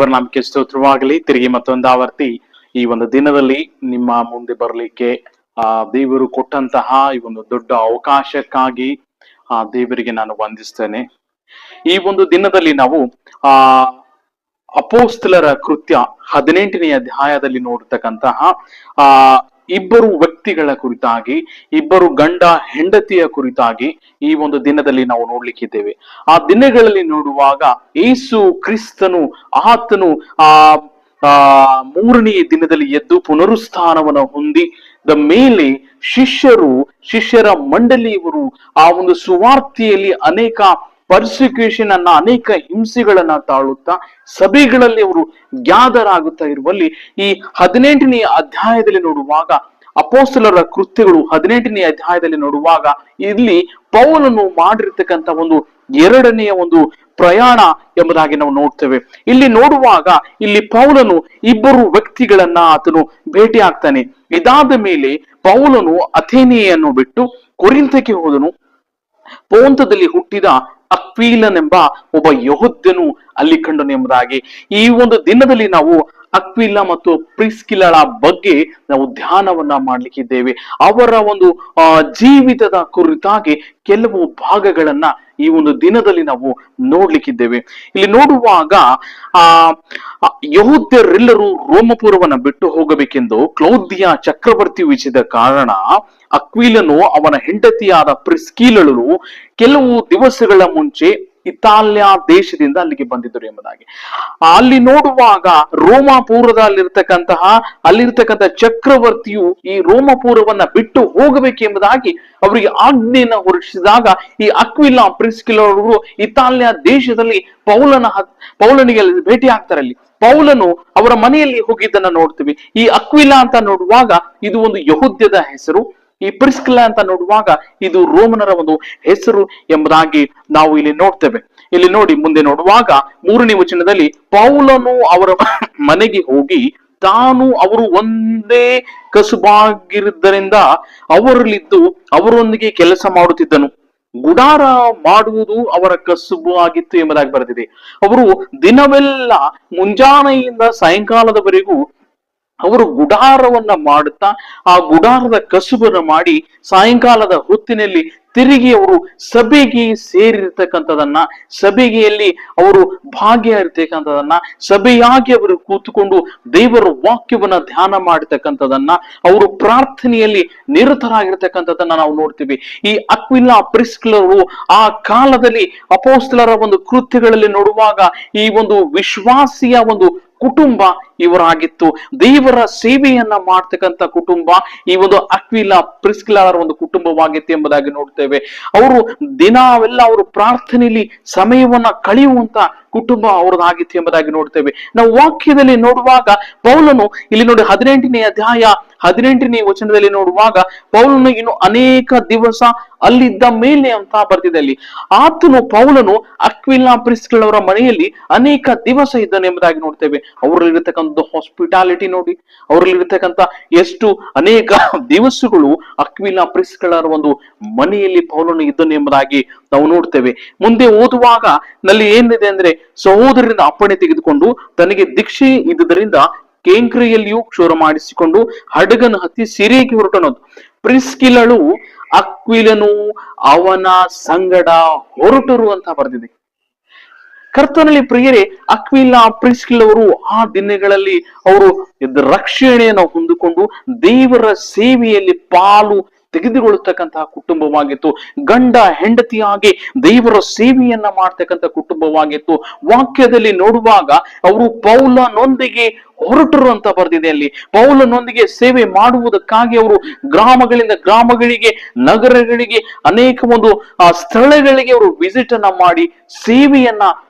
ದೇವರ ನಾಮಕ್ಕೆ ಸ್ತೋತ್ರವಾಗಲಿ. ತಿರುಗಿ ಮತ್ತೊಂದು ಆವರ್ತಿ ಈ ಒಂದು ದಿನದಲ್ಲಿ ನಿಮ್ಮ ಮುಂದೆ ಬರಲಿಕ್ಕೆ ದೇವರು ಕೊಟ್ಟಂತಹ ಈ ಒಂದು ದೊಡ್ಡ ಅವಕಾಶಕ್ಕಾಗಿ ದೇವರಿಗೆ ನಾನು ವಂದಿಸ್ತೇನೆ. ಈ ಒಂದು ದಿನದಲ್ಲಿ ನಾವು ಆ ಅಪೋಸ್ತಲರ ಕೃತ್ಯ 18ನೇ ಅಧ್ಯಾಯದಲ್ಲಿ ನೋಡ್ತಕ್ಕಂತಹ ಆ ಇಬ್ಬರು ವ್ಯಕ್ತಿಗಳ ಕುರಿತಾಗಿ, ಇಬ್ಬರು ಗಂಡ ಹೆಂಡತಿಯ ಕುರಿತಾಗಿ ಈ ಒಂದು ದಿನದಲ್ಲಿ ನಾವು ನೋಡ್ಲಿಕ್ಕಿದ್ದೇವೆ. ಆ ದಿನಗಳಲ್ಲಿ ನೋಡುವಾಗ ಯೇಸು ಕ್ರಿಸ್ತನು ಆತನು ಆ ಮೂರನೇ ದಿನದಲ್ಲಿ ಎದ್ದು ಪುನರುತ್ಥಾನವನ್ನು ಹೊಂದಿದ ಮೇಲೆ ಶಿಷ್ಯರ ಮಂಡಳಿಯವರು ಆ ಒಂದು ಸುವಾರ್ತೆಯಲ್ಲಿ ಅನೇಕ ಪರ್ಸಿಕ್ಯೂಷನ್ ಅನ್ನ, ಅನೇಕ ಹಿಂಸೆಗಳನ್ನ ತಾಳುತ್ತಾ ಸಭೆಗಳಲ್ಲಿ ಅವರು ಗ್ಯಾದರ್ ಆಗುತ್ತಾ ಇರುವಲ್ಲಿ ಈ 18ನೇ ಅಧ್ಯಾಯದಲ್ಲಿ ನೋಡುವಾಗ, ಅಪೋಸ್ತಲರ ಕೃತ್ಯಗಳು 18ನೇ ಅಧ್ಯಾಯದಲ್ಲಿ ನೋಡುವಾಗ ಇಲ್ಲಿ ಪೌಲನು ಮಾಡಿರ್ತಕ್ಕಂಥ ಒಂದು ಎರಡನೆಯ ಒಂದು ಪ್ರಯಾಣ ಎಂಬುದಾಗಿ ನಾವು ನೋಡ್ತೇವೆ. ಇಲ್ಲಿ ನೋಡುವಾಗ ಇಲ್ಲಿ ಪೌಲನು ಇಬ್ಬರು ವ್ಯಕ್ತಿಗಳನ್ನ ಆತನು ಭೇಟಿ ಆಗ್ತಾನೆ. ಇದಾದ ಮೇಲೆ ಪೌಲನು ಅಥೇನೆಯನ್ನು ಬಿಟ್ಟು ಕೊರಿಂಥಕ್ಕೆ ಹೋದನು. ಪೋಂತದಲ್ಲಿ ಹುಟ್ಟಿದ ಅಕ್ವೀಲನೆಂಬ ಒಬ್ಬ ಯಹೂದ್ಯನು ಅಲ್ಲಿ ಕಂಡನು ಎಂಬುದಾಗಿ ಈ ಒಂದು ದಿನದಲ್ಲಿ ನಾವು ಅಕ್ವಿಲ ಮತ್ತು ಪ್ರಿಸ್ಕಿಲಳ ಬಗ್ಗೆ ನಾವು ಧ್ಯಾನವನ್ನ ಮಾಡ್ಲಿಕ್ಕಿದ್ದೇವೆ. ಅವರ ಒಂದು ಜೀವಿತದ ಕುರಿತಾಗಿ ಕೆಲವು ಭಾಗಗಳನ್ನ ಈ ಒಂದು ದಿನದಲ್ಲಿ ನಾವು ನೋಡ್ಲಿಕ್ಕಿದ್ದೇವೆ. ಇಲ್ಲಿ ನೋಡುವಾಗ ಯಹೂದ್ಯರೆಲ್ಲರೂ ರೋಮಪುರವನ್ನ ಬಿಟ್ಟು ಹೋಗಬೇಕೆಂದು ಕ್ಲೌದಿಯ ಚಕ್ರವರ್ತಿ ವಿಚಿದ ಕಾರಣ ಅಕ್ವಿಲನು ಅವನ ಹೆಂಡತಿಯಾದ ಪ್ರಿಸ್ಕಿಲಳು ಕೆಲವು ದಿವಸಗಳ ಮುಂಚೆ ಇತಾಲ್ಯ ದೇಶದಿಂದ ಅಲ್ಲಿಗೆ ಬಂದಿದ್ದರು ಎಂಬುದಾಗಿ ಅಲ್ಲಿ ನೋಡುವಾಗ ಅಲ್ಲಿರ್ತಕ್ಕಂಥ ಚಕ್ರವರ್ತಿಯು ಈ ರೋಮಪುರವನ್ನ ಬಿಟ್ಟು ಹೋಗಬೇಕೆಂಬುದಾಗಿ ಅವರಿಗೆ ಆಜ್ಞೆಯನ್ನು ಹೊರಡಿಸಿದಾಗ ಈ ಅಕ್ವಿಲ ಪ್ರಿಸ್ಕಿಲರು ಇತಾಲ್ಯ ದೇಶದಲ್ಲಿ ಪೌಲನಿಗೆ ಭೇಟಿ ಆಗ್ತಾರೆ. ಅಲ್ಲಿ ಪೌಲನು ಅವರ ಮನೆಯಲ್ಲಿ ಹೋಗಿದ್ದನ್ನ ನೋಡ್ತೀವಿ. ಈ ಅಕ್ವಿಲ ಅಂತ ನೋಡುವಾಗ ಇದು ಒಂದು ಯಹೂದ್ಯದ ಹೆಸರು, ಈ ಪ್ರಿಸ್ಕಿಲ ಅಂತ ನೋಡುವಾಗ ಇದು ರೋಮನರ ಒಂದು ಹೆಸರು ಎಂಬುದಾಗಿ ನಾವು ಇಲ್ಲಿ ನೋಡ್ತೇವೆ. ಇಲ್ಲಿ ನೋಡಿ, ಮುಂದೆ ನೋಡುವಾಗ 3ನೇ ವಚನದಲ್ಲಿ ಪೌಲನು ಅವರ ಮನೆಗೆ ಹೋಗಿ ತಾನು ಅವರು ಒಂದೇ ಕಸುಬಾಗಿದ್ದರಿಂದ ಅವರಲ್ಲಿದ್ದು ಅವರೊಂದಿಗೆ ಕೆಲಸ ಮಾಡುತ್ತಿದ್ದನು. ಗುಡಾರ ಮಾಡುವುದು ಅವರ ಕಸುಬು ಆಗಿತ್ತು ಎಂಬುದಾಗಿ ಬರೆದಿದೆ. ಅವರು ದಿನವೆಲ್ಲ ಮುಂಜಾನೆಯಿಂದ ಸಾಯಂಕಾಲದವರೆಗೂ ಅವರು ಗುಡಾರವನ್ನ ಮಾಡುತ್ತಾ ಆ ಗುಡಾರದ ಕಸುಬನ್ನು ಮಾಡಿ ಸಾಯಂಕಾಲದ ಹೊತ್ತಿನಲ್ಲಿ ತಿರುಗಿ ಅವರು ಸಭೆಗೆ ಸೇರಿರ್ತಕ್ಕಂಥದನ್ನ, ಸಭೆಗೆಯಲ್ಲಿ ಅವರು ಭಾಗಿಯಾಗಿರ್ತಕ್ಕಂಥದನ್ನ, ಸಭೆಯಾಗಿ ಅವರು ಕೂತುಕೊಂಡು ದೇವರ ವಾಕ್ಯವನ್ನ ಧ್ಯಾನ ಮಾಡತಕ್ಕಂಥದನ್ನ, ಅವರು ಪ್ರಾರ್ಥನೆಯಲ್ಲಿ ನಿರತರಾಗಿರ್ತಕ್ಕಂಥದನ್ನ ನಾವು ನೋಡ್ತೀವಿ. ಈ ಅಕ್ವಿಲ ಪ್ರಿಸ್ಕಿಲರು ಆ ಕಾಲದಲ್ಲಿ ಅಪೋಸ್ತಲರ ಒಂದು ಕೃತ್ಯಗಳಲ್ಲಿ ನೋಡುವಾಗ ಈ ಒಂದು ವಿಶ್ವಾಸಿಯ ಒಂದು ಕುಟುಂಬ ಇವರಾಗಿತ್ತು. ದೇವರ ಸೇವೆಯನ್ನ ಮಾಡ್ತಕ್ಕಂಥ ಕುಟುಂಬ ಈ ಒಂದು ಅಕ್ವಿಲ ಪ್ರಿಸ್ಕಿಲರ ಒಂದು ಕುಟುಂಬವಾಗಿತ್ತು ಎಂಬುದಾಗಿ ನೋಡ್ತೇವೆ. ಅವರು ದಿನವೆಲ್ಲ ಅವರು ಪ್ರಾರ್ಥನೆಯಲ್ಲಿ ಸಮಯವನ್ನ ಕಳೆಯುವಂತ ಕುಟುಂಬ ಅವ್ರದ್ದಾಗಿತ್ತು ಎಂಬುದಾಗಿ ನೋಡ್ತೇವೆ. ನಾವು ವಾಕ್ಯದಲ್ಲಿ ನೋಡುವಾಗ ಪೌಲನು ಇಲ್ಲಿ ನೋಡಿ 18ನೇ ಅಧ್ಯಾಯ 18ನೇ ವಚನದಲ್ಲಿ ನೋಡುವಾಗ ಪೌಲನು ಇನ್ನು ಅನೇಕ ದಿವಸ ಅಲ್ಲಿದ್ದ ಮೇಲೆ ಅಂತ ಬರ್ತಿದೆ. ಪೌಲನು ಅಕ್ವಿಲ ಪ್ರಿಸ್ಕಿಲರ ಮನೆಯಲ್ಲಿ ಅನೇಕ ದಿವಸ ಇದ್ದಾನೆ ಎಂಬುದಾಗಿ ನೋಡ್ತೇವೆ. ಅವರಲ್ಲಿರ್ತಕ್ಕಂಥ ಹಾಸ್ಪಿಟಾಲಿಟಿ ನೋಡಿ, ಅವರಲ್ಲಿರ್ತಕ್ಕಂಥ ಎಷ್ಟು ಅನೇಕ ದಿವಸಗಳು ಅಕ್ವಿಲ ಪ್ರಿಸ್ಕಿಲರ ಒಂದು ಮನೆಯಲ್ಲಿ ಪೌಲನು ಇದ್ದನು ಎಂಬುದಾಗಿ ನಾವು ನೋಡ್ತೇವೆ. ಮುಂದೆ ಓದುವಾಗ ನಲ್ಲಿ ಏನಿದೆ ಅಂದ್ರೆ, ಸಹೋದರರಿಂದ ಅಪ್ಪಣೆ ತೆಗೆದುಕೊಂಡು ತನಗೆ ದೀಕ್ಷೆ ಇದ್ದುದರಿಂದ ಕೇಂಕ್ರಿಯಲ್ಲಿಯೂ ಕ್ಷೌರ ಮಾಡಿಸಿಕೊಂಡು ಹಡಗನ್ನು ಹತ್ತಿ ಸಿರಿಯಾಗಿ ಹೊರಟನದು. ಪ್ರಿಸ್ಕಿಲಳು ಅಕ್ವಿಲನು ಅವನ ಸಂಗಡ ಹೊರಟರು ಅಂತ ಬರೆದಿದೆ. ಕರ್ತನಲ್ಲಿ ಪ್ರಿಯರೇ, ಅಕ್ವಿಲ ಪ್ರಿಸ್ಕಿಲವರು ಆ ದಿನಗಳಲ್ಲಿ ಅವರು ರಕ್ಷಣೆಯನ್ನು ಹೊಂದಿಕೊಂಡು ದೇವರ ಸೇವೆಯಲ್ಲಿ ಪಾಲು ತೆಗೆದುಕೊಳ್ಳತಕ್ಕಂತಹ ಕುಟುಂಬವಾಗಿತ್ತು. ಗಂಡ ಹೆಂಡತಿಯಾಗಿ ದೇವರ ಸೇವೆಯನ್ನ ಮಾಡ್ತಕ್ಕಂಥ ಕುಟುಂಬವಾಗಿತ್ತು. ವಾಕ್ಯದಲ್ಲಿ ನೋಡುವಾಗ ಅವರು ಪೌಲನೊಂದಿಗೆ ಹೊರಟರು ಅಂತ ಬರೆದಿದೆ. ಅಲ್ಲಿ ಪೌಲನೊಂದಿಗೆ ಸೇವೆ ಮಾಡುವುದಕ್ಕಾಗಿ ಅವರು ಗ್ರಾಮಗಳಿಂದ ಗ್ರಾಮಗಳಿಗೆ, ನಗರಗಳಿಗೆ, ಅನೇಕ ಒಂದು ಸ್ಥಳಗಳಿಗೆ ಅವರು ವಿಸಿಟ್ ಅನ್ನ ಮಾಡಿ ಸೇವೆಯನ್ನ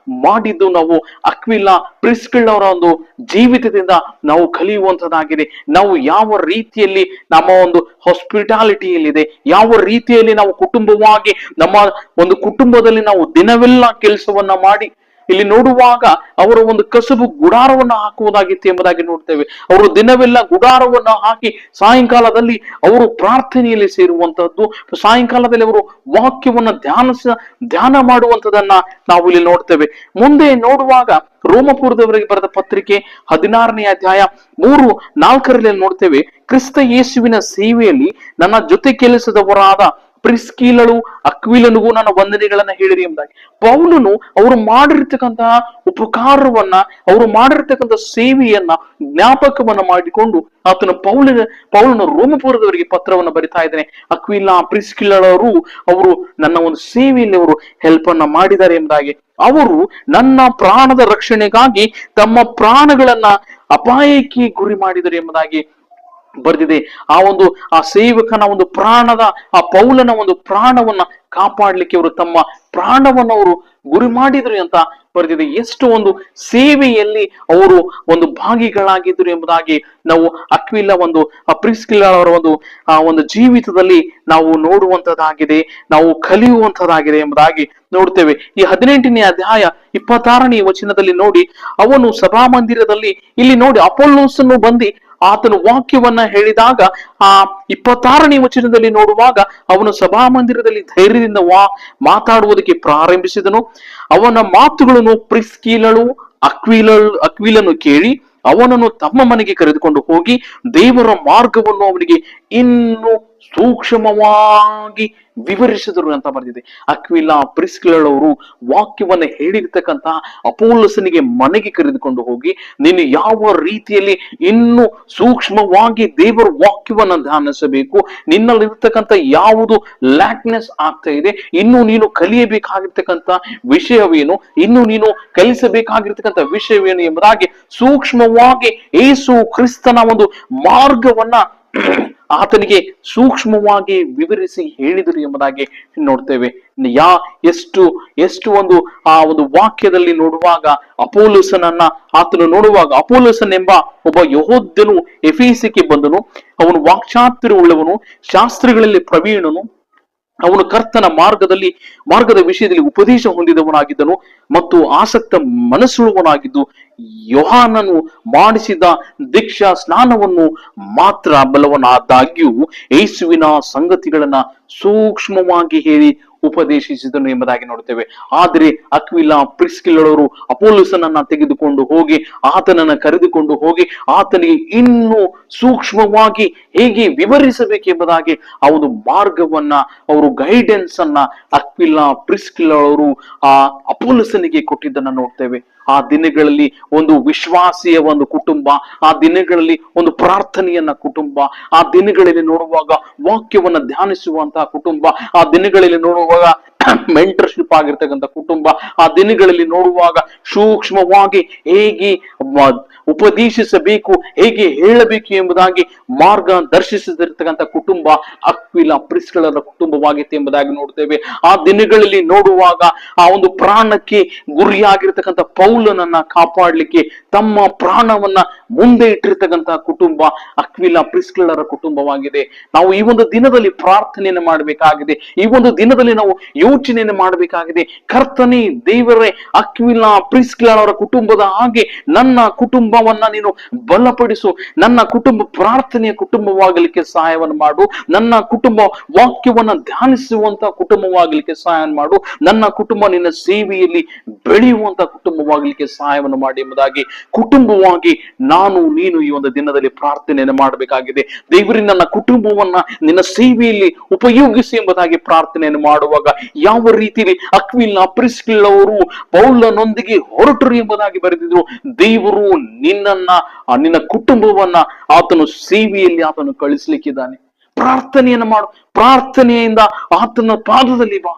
ಮಾಡಿದ್ದು ನಾವು ಅಕ್ವಿಲ ಪ್ರಿಸ್ಕಿಲರ ಒಂದು ಜೀವಿತದಿಂದ ನಾವು ಕಲಿಯುವಂತದ್ದಾಗಿದೆ. ನಾವು ಯಾವ ರೀತಿಯಲ್ಲಿ ನಮ್ಮ ಒಂದು ಹಾಸ್ಪಿಟಾಲಿಟಿಯಲ್ಲಿದೆ, ಯಾವ ರೀತಿಯಲ್ಲಿ ನಾವು ಕುಟುಂಬವಾಗಿ ನಮ್ಮ ಒಂದು ಕುಟುಂಬದಲ್ಲಿ ನಾವು ದಿನವೆಲ್ಲ ಕೆಲಸವನ್ನ ಮಾಡಿ ಇಲ್ಲಿ ನೋಡುವಾಗ ಅವರ ಒಂದು ಕಸುಬು ಗುಡಾರವನ್ನ ಹಾಕುವುದಾಗಿತ್ತು ಎಂಬುದಾಗಿ ನೋಡ್ತೇವೆ. ಅವರು ದಿನವೆಲ್ಲ ಗುಡಾರವನ್ನ ಹಾಕಿ ಸಾಯಂಕಾಲದಲ್ಲಿ ಅವರು ಪ್ರಾರ್ಥನೆಯಲ್ಲಿ ಸೇರುವಂತಹದ್ದು, ಸಾಯಂಕಾಲದಲ್ಲಿ ಅವರು ವಾಕ್ಯವನ್ನ ಧ್ಯಾನ ಮಾಡುವಂತದನ್ನ ನಾವು ಇಲ್ಲಿ ನೋಡ್ತೇವೆ. ಮುಂದೆ ನೋಡುವಾಗ ರೋಮಪುರದವರಿಗೆ ಬರೆದ ಪತ್ರಿಕೆ 16ನೇ ಅಧ್ಯಾಯ 3-4 ನೋಡ್ತೇವೆ. ಕ್ರಿಸ್ತ ಯೇಸುವಿನ ಸೇವೆಯಲ್ಲಿ ನನ್ನ ಜೊತೆ ಕೆಲಸದವರಾದ ಪ್ರಿಸ್ಕಿಲಳು ಅಕ್ವಿಲನಿಗೂ ನನ್ನ ವಂದನೆಗಳನ್ನ ಹೇಳಿರಿ ಎಂಬುದಾಗಿ ಪೌಲನು ಅವರು ಮಾಡಿರ್ತಕ್ಕಂತಹ ಉಪಕಾರವನ್ನ, ಅವರು ಮಾಡಿರ್ತಕ್ಕಂಥ ಸೇವೆಯನ್ನ ಜ್ಞಾಪಕವನ್ನ ಮಾಡಿಕೊಂಡು ಆತನ ಪೌಲನು ರೋಮಪುರದವರಿಗೆ ಪತ್ರವನ್ನು ಬರಿತಾ ಇದ್ದಾನೆ. ಅಕ್ವಿಲ ಪ್ರಿಸ್ಕಿಲಳವರು ಅವರು ನನ್ನ ಒಂದು ಸೇವೆಯಲ್ಲಿ ಅವರು ಹೆಲ್ಪ್ ಅನ್ನ ಮಾಡಿದ್ದಾರೆ ಎಂಬುದಾಗಿ, ಅವರು ನನ್ನ ಪ್ರಾಣದ ರಕ್ಷಣೆಗಾಗಿ ತಮ್ಮ ಪ್ರಾಣಗಳನ್ನ ಅಪಾಯಕ್ಕೆ ಗುರಿ ಮಾಡಿದರು ಎಂಬುದಾಗಿ ಬರ್ದಿದೆ. ಆ ಸೇವಕನ ಒಂದು ಪ್ರಾಣದ, ಆ ಪೌಲನ ಒಂದು ಪ್ರಾಣವನ್ನ ಕಾಪಾಡ್ಲಿಕ್ಕೆ ಅವರು ತಮ್ಮ ಪ್ರಾಣವನ್ನು ಅವರು ಗುರಿ ಮಾಡಿದ್ರು ಅಂತ ಬರ್ದಿದೆ. ಎಷ್ಟು ಒಂದು ಸೇವೆಯಲ್ಲಿ ಅವರು ಒಂದು ಭಾಗಿಗಳಾಗಿದ್ರು ಎಂಬುದಾಗಿ ನಾವು ಅಕ್ವಿಲ ಪ್ರಿಸ್ಕಿಲ ಅವರ ಒಂದು ಜೀವಿತದಲ್ಲಿ ನಾವು ನೋಡುವಂತದ್ದಾಗಿದೆ, ನಾವು ಕಲಿಯುವಂತದ್ದಾಗಿದೆ ಎಂಬುದಾಗಿ ನೋಡ್ತೇವೆ. ಈ 18ನೇ ಅಧ್ಯಾಯ 26ನೇ ವಚನದಲ್ಲಿ ನೋಡಿ, ಅವನು ಸಭಾಮಂದಿರದಲ್ಲಿ, ಇಲ್ಲಿ ನೋಡಿ ಅಪೊಲ್ಲೋಸನ್ನು ಬಂದು ಆತನು ವಾಕ್ಯವನ್ನ ಹೇಳಿದಾಗ ಆ 26ನೇ ವಚನದಲ್ಲಿ ನೋಡುವಾಗ ಅವನು ಸಭಾಮಂದಿರದಲ್ಲಿ ಧೈರ್ಯದಿಂದ ಮಾತಾಡುವುದಕ್ಕೆ ಪ್ರಾರಂಭಿಸಿದನು. ಅವನ ಮಾತುಗಳನ್ನು ಪ್ರಿಸ್ಕಿಲಳು ಅಕ್ವಿಲನು ಕೇಳಿ ಅವನನ್ನು ತಮ್ಮ ಮನೆಗೆ ಕರೆದುಕೊಂಡು ಹೋಗಿ ದೇವರ ಮಾರ್ಗವನ್ನು ಅವನಿಗೆ ಇನ್ನು ಸೂಕ್ಷ್ಮವಾಗಿ ವಿವರಿಸಿದರು ಅಂತ ಬರೆದಿದೆ. ಅಕ್ವಿಲ ಪ್ರಿಸ್ಕಿಲಳವರು ವಾಕ್ಯವನ್ನ ಹೇಳಿರ್ತಕ್ಕಂತಹ ಅಪೊಲ್ಲೋಸನಿಗೆ ಮನೆಗೆ ಕರೆದುಕೊಂಡು ಹೋಗಿ, ನೀನು ಯಾವ ರೀತಿಯಲ್ಲಿ ಇನ್ನು ಸೂಕ್ಷ್ಮವಾಗಿ ದೇವರ ವಾಕ್ಯವನ್ನ ಧ್ಯಾನಿಸಬೇಕು, ನಿನ್ನಲ್ಲಿರ್ತಕ್ಕಂಥ ಯಾವುದು ಲ್ಯಾಕ್ನೆಸ್ ಆಗ್ತಾ ಇದೆ, ಇನ್ನು ನೀನು ಕಲಿಯಬೇಕಾಗಿರ್ತಕ್ಕಂಥ ವಿಷಯವೇನು, ಇನ್ನು ನೀನು ಕಲಿಸಬೇಕಾಗಿರ್ತಕ್ಕಂಥ ವಿಷಯವೇನು ಎಂಬುದಾಗಿ ಸೂಕ್ಷ್ಮವಾಗಿ ಯೇಸು ಕ್ರಿಸ್ತನ ಒಂದು ಮಾರ್ಗವನ್ನ ಆತನಿಗೆ ಸೂಕ್ಷ್ಮವಾಗಿ ವಿವರಿಸಿ ಹೇಳಿದರು ಎಂಬುದಾಗಿ ನೋಡ್ತೇವೆ. ಎಷ್ಟು ಒಂದು ಆ ಒಂದು ವಾಕ್ಯದಲ್ಲಿ ನೋಡುವಾಗ ಅಪೊಲ್ಲೋಸನನ್ನ ಆತನು ನೋಡುವಾಗ, ಅಪೊಲ್ಲೋಸನ್ ಎಂಬ ಒಬ್ಬ ಯೆಹೂದ್ಯನು ಎಫೆಸಕ್ಕೆ ಬಂದನು. ಅವನು ವಾಕ್ಚಾತುರ್ಯ ಉಳ್ಳವನು, ಶಾಸ್ತ್ರಗಳಲ್ಲಿ ಪ್ರವೀಣನು, ಅವನು ಕರ್ತನ ಮಾರ್ಗದ ವಿಷಯದಲ್ಲಿ ಉಪದೇಶ ಹೊಂದಿದವನಾಗಿದ್ದನು ಮತ್ತು ಆಸಕ್ತ ಮನಸ್ಸುಳ್ಳವನಾಗಿದ್ದು ಯೋಹಾನನು ಮಾಡಿಸಿದ ದೀಕ್ಷಾ ಸ್ನಾನವನ್ನು ಮಾತ್ರ ಬಲ್ಲವನಾದಾಗ್ಯೂ ಯೇಸುವಿನ ಸಂಗತಿಗಳನ್ನ ಸೂಕ್ಷ್ಮವಾಗಿ ಹೇಳಿ ಉಪದೇಶಿಸಿದನು ಎಂಬುದಾಗಿ ನೋಡ್ತೇವೆ. ಆದರೆ ಅಕ್ವಿಲ ಪ್ರಿಸ್ಕಿಲಳವರು ಅಪೊಲ್ಲೋಸನನ್ನ ತೆಗೆದುಕೊಂಡು ಹೋಗಿ ಆತನನ್ನ ಕರೆದುಕೊಂಡು ಹೋಗಿ ಆತನಿಗೆ ಇನ್ನೂ ಸೂಕ್ಷ್ಮವಾಗಿ ಹೇಗೆ ವಿವರಿಸಬೇಕೆಂಬುದಾಗಿ ಆ ಒಂದು ಮಾರ್ಗವನ್ನ, ಅವರು ಗೈಡೆನ್ಸ್ ಅನ್ನ ಅಕ್ವಿಲ ಪ್ರಿಸ್ಕಿಲಳವರು ಆ ಅಪೊಲ್ಲೋಸನಿಗೆ ಕೊಟ್ಟಿದ್ದನ್ನ ನೋಡ್ತೇವೆ. ಆ ದಿನಗಳಲ್ಲಿ ಒಂದು ವಿಶ್ವಾಸಿಯ ಒಂದು ಕುಟುಂಬ, ಆ ದಿನಗಳಲ್ಲಿ ಒಂದು ಪ್ರಾರ್ಥನೆಯನ್ನ ಕುಟುಂಬ, ಆ ದಿನಗಳಲ್ಲಿ ನೋಡುವಾಗ ವಾಕ್ಯವನ್ನ ಧ್ಯಾನಿಸುವಂತಹ ಕುಟುಂಬ, ಆ ದಿನಗಳಲ್ಲಿ ನೋಡುವಾಗ ಮೆಂಟರ್ಶಿಪ್ ಆಗಿರ್ತಕ್ಕಂಥ ಕುಟುಂಬ, ಆ ದಿನಗಳಲ್ಲಿ ನೋಡುವಾಗ ಸೂಕ್ಷ್ಮವಾಗಿ ಹೇಗೆ ಉಪದೇಶಿಸಬೇಕು, ಹೇಗೆ ಹೇಳಬೇಕು ಎಂಬುದಾಗಿ ಮಾರ್ಗದರ್ಶಿಸಿರ್ತಕ್ಕಂಥ ಕುಟುಂಬ ಅಕ್ವಿಲ ಪ್ರಿಸ್ಕಿಲರ ಕುಟುಂಬವಾಗಿತ್ತು ಎಂಬುದಾಗಿ ನೋಡ್ತೇವೆ. ಆ ದಿನಗಳಲ್ಲಿ ನೋಡುವಾಗ ಆ ಒಂದು ಪ್ರಾಣಕ್ಕೆ ಗುರಿಯಾಗಿರ್ತಕ್ಕಂಥ ಪೌಲನನ್ನ ಕಾಪಾಡ್ಲಿಕ್ಕೆ ತಮ್ಮ ಪ್ರಾಣವನ್ನ ಮುಂದೆ ಇಟ್ಟಿರ್ತಕ್ಕಂತಹ ಕುಟುಂಬ ಅಕ್ವಿಲ ಪ್ರಿಸ್ಕಿಲರ ಕುಟುಂಬವಾಗಿದೆ. ನಾವು ಈ ಒಂದು ದಿನದಲ್ಲಿ ಪ್ರಾರ್ಥನೆಯನ್ನು ಮಾಡಬೇಕಾಗಿದೆ, ಈ ಒಂದು ದಿನದಲ್ಲಿ ನಾವು ಯೋಚನೆಯನ್ನು ಮಾಡಬೇಕಾಗಿದೆ. ಕರ್ತನೇ ದೇವರೇ, ಅಕ್ವಿಲ ಪ್ರಿಸ್ಕಿಲರ ಕುಟುಂಬದ ಹಾಗೆ ನನ್ನ ಕುಟುಂಬವನ್ನ ನೀನು ಬಲಪಡಿಸು, ನನ್ನ ಕುಟುಂಬ ಪ್ರಾರ್ಥನೆಯ ಕುಟುಂಬವಾಗಲಿಕ್ಕೆ ಸಹಾಯವನ್ನು ಮಾಡು, ನನ್ನ ಕುಟುಂಬ ವಾಕ್ಯವನ್ನ ಧ್ಯಾನಿಸುವಂತ ಕುಟುಂಬವಾಗಲಿಕ್ಕೆ ಸಹಾಯ ಮಾಡು, ನನ್ನ ಕುಟುಂಬ ನಿನ್ನ ಸೇವೆಯಲ್ಲಿ ಬೆಳೆಯುವಂತ ಕುಟುಂಬವಾಗಲಿಕ್ಕೆ ಸಹಾಯವನ್ನು ಮಾಡಿ ಎಂಬುದಾಗಿ ಕುಟುಂಬವಾಗಿ ನಾನು ನೀನು ಈ ಒಂದು ದಿನದಲ್ಲಿ ಪ್ರಾರ್ಥನೆಯನ್ನು ಮಾಡಬೇಕಾಗಿದೆ. ದೇವರೇ, ನನ್ನ ಕುಟುಂಬವನ್ನ ನಿನ್ನ ಸೇವೆಯಲ್ಲಿ ಉಪಯೋಗಿಸಿ ಎಂಬುದಾಗಿ ಪ್ರಾರ್ಥನೆಯನ್ನು ಮಾಡುವಾಗ ಯಾವ ರೀತಿಯಲ್ಲಿ ಅಕ್ವಿಲ ಪ್ರಿಸ್ಕಿಲವರು ಪೌಲನೊಂದಿಗೆ ಹೊರಟರು ಎಂಬುದಾಗಿ ಬರೆದಿದ್ರು. ದೇವರು ನಿನ್ನ ಕುಟುಂಬವನ್ನ ಆತನು ಸೇವೆಯಲ್ಲಿ ಆತನು ಕಳಿಸ್ಲಿಕ್ಕಿದ್ದಾನೆ. ಪ್ರಾರ್ಥನೆಯನ್ನು ಮಾಡು, ಪ್ರಾರ್ಥನೆಯಿಂದ ಆತನ ಪಾದದಲ್ಲಿ ಬಾ.